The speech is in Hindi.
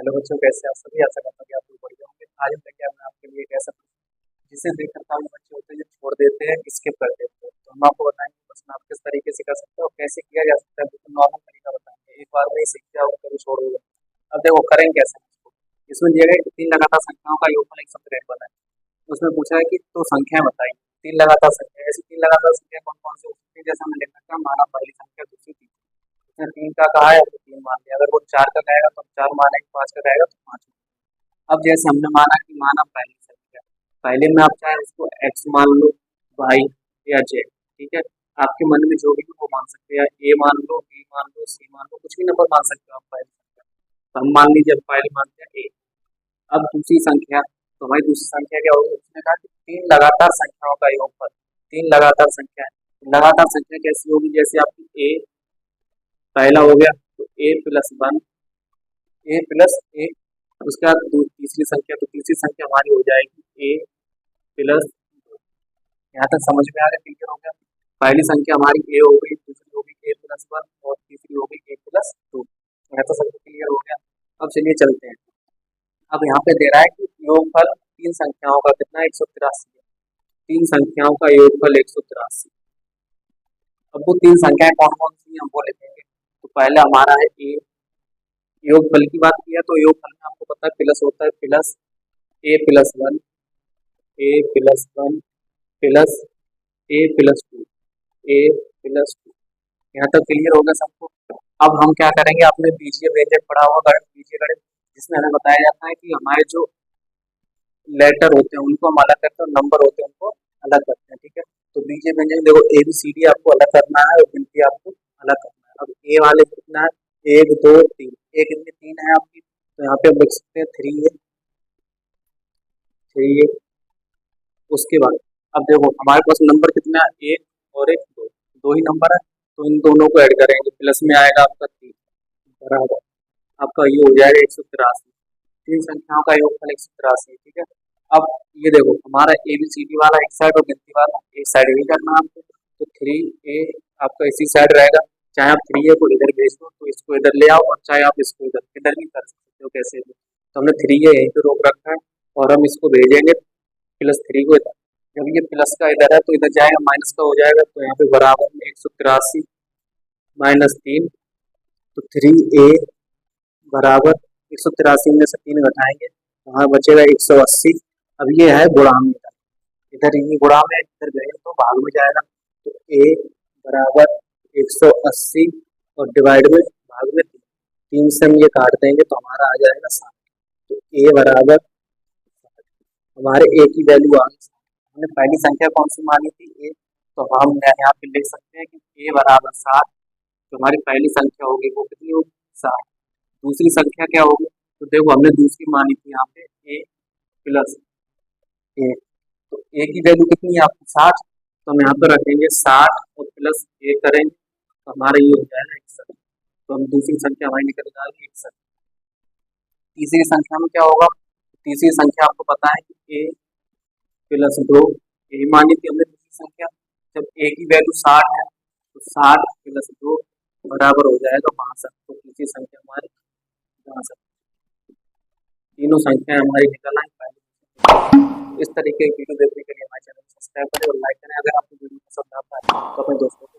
हेलो बच्चों, कैसे आप सभी? आशा करता हूँ कि आप लोग बढ़िया होंगे। आज हम लेके आए हैं आपके लिए एक ऐसा जिसे देखकर काफी बच्चे होते हैं जो छोड़ देते हैं, स्किप कर देते हैं। तो हम आपको बताएंगे बस आप किस तरीके से कर सकते हो और कैसे किया जा सकता है। बिल्कुल नॉर्मल तरीका बताएंगे, एक बार में ही सीख जाओ, कभी छोड़ोगे। अब देखो करेंगे कैसे इसको। इसमें दिया गया कि तीन लगातार संख्याओं का योगफल 163 बनाए। उसमें पूछा है कि तो संख्या बताइए। तीन लगातार संख्या, ऐसी तीन लगातार संख्या कौन कौन सी हो सकती है? जैसे हमने लिख सकते हैं माना पहली संख्या, दूसरी, तीसरी। उसने तीन का कहा है तो तीन मान लिया। अगर वो चार का कहेगा तो हम चार मानेंगे, पांच का कहेगा तो पांच। अब जैसे हमने माना कि माना पहली संख्या, पहले में आप चाहे उसको एक्स मान लो, वाई या जेड, ठीक है। आपके मन में जो भी हो वो मान सकते हैं, ए मान लो, बी मान लो, सी मान लो, कुछ भी नंबर मान सकते हो आप पहली संख्या। तो हम मान लीजिए पहले मानते हैं ए। अब दूसरी संख्या, तो भाई दूसरी संख्या क्या होगी? उसने कहा कि तीन लगातार संख्याओं का योगफल। तीन लगातार संख्या है, लगातार संख्या कैसी होगी? जैसे आपकी ए पहला हो गया तो ए प्लस वन, ए प्लस ए। उसके बाद तीसरी संख्या, तो तीसरी संख्या हमारी हो जाएगी ए प्लस। यहाँ तक समझ में आ गया? क्लियर हो गया? पहली संख्या हमारी ए हो गई, दूसरी हो गई ए प्लस वन और तीसरी हो गई ए प्लस टू। यहाँ तो सबको क्लियर हो गया। अब चलिए चलते हैं। अब यहाँ पे दे रहा है कि योगफल तीन संख्याओं का कितना है? 183 है। तीन संख्याओं का योगफल 183। अब वो तीन संख्याएं कौन कौन सी हैं हम वो लिखेंगे। तो पहले हमारा है ए। योगफल की बात की है तो योगफल में आपको पता है प्लस होता है, प्लस ए प्लस वन, ए प्लस वन प्लस ए प्लस टू, ए प्लस टू। यहाँ तक क्लियर हो गया सबको? अब हम क्या करेंगे, आपने बीजीय व्यंजक पढ़ा होगा, गणित बीजीय गणित, जिसमें हमें बताया जाता है कि हमारे जो लेटर होते हैं उनको हम अलग करते हैं और नंबर होते हैं उनको अलग करते हैं, ठीक है। तो बीजीय व्यंजक देखो, ए बी सी डी आपको अलग करना है और गिनती आपको अलग करना है। अब ए वाले कितना है? एक दो तीन। ए कितनी? तीन है आपकी, तो यहाँ पे हम लिख सकते हैं थ्री है, थ्री है। उसके बाद अब देखो हमारे पास नंबर कितना है? एक और एक दो, दो ही नंबर है। तो इन दोनों को ऐड करेंगे, प्लस में आएगा आपका तीन, बराबर आपका ये हो जाएगा 183। तीन संख्याओं का योगफल 183, ठीक है। अब ये देखो हमारा ए बी सी डी वाला एक साइड और गिनती वाला एक साइड ही करना है आपको। तो थ्री ए आपका इसी साइड रहेगा। चाहे आप थ्री ए को इधर भेज दो तो इसको इधर ले आओ, और चाहे आप इसको इधर इधर भी कर सकते हो, कैसे भी। तो हमने थ्री ए यहीं पे रोक रखा है और हम इसको भेजेंगे प्लस थ्री को इधर। जब ये प्लस का इधर है तो इधर जाएगा, माइनस का हो जाएगा, तो यहाँ पे बराबर में 183 माइनस तीन। तो थ्री ए बराबर 183 में से तीन घटाएंगे, वहां बचेगा 180। अब ये है गुणा में, इधर ये गुणा में, इधर गए तो भाग में जाएगा। तो ए बराबर 180 और डिवाइड में भाग में तीन, तीन से हम ये काट देंगे तो हमारा आ जाएगा 7। तो ए बराबर, हमारे ए की वैल्यू आ गई। हमने पहली संख्या कौन सी मानी थी? ए। तो हम यहाँ पे लिख सकते हैं कि ए बराबर 7। तो हमारी पहली संख्या होगी वो कितनी होगी? 7। दूसरी संख्या क्या होगी? तो देखो हमने दूसरी मानी थी यहाँ पे ए प्लस ए। तो ए की वैल्यू कितनी है आपकी? 60। तो हम यहाँ पे रखेंगे 60 और प्लस ए करेंगे तो हमारा ये हो जाएगा 61। तो हम दूसरी संख्या हमारी निकल जाएगी 61। तीसरी संख्या में क्या होगा? तीसरी संख्या आपको पता है कि ए प्लस दो, ए मानी थी हमने तीसरी संख्या। जब ए की वैल्यू 60 है तो 60 प्लस दो बराबर हो जाएगा 62। तो तीसरी संख्या हमारी 62। तीनों संख्याएं हमारी निकल आई पहले। इस तरीके की वीडियो देखने के लिए हमारे चैनल को सब्सक्राइब करें और लाइक करें। अगर आपको वीडियो पसंद आता है तो अपने दोस्तों को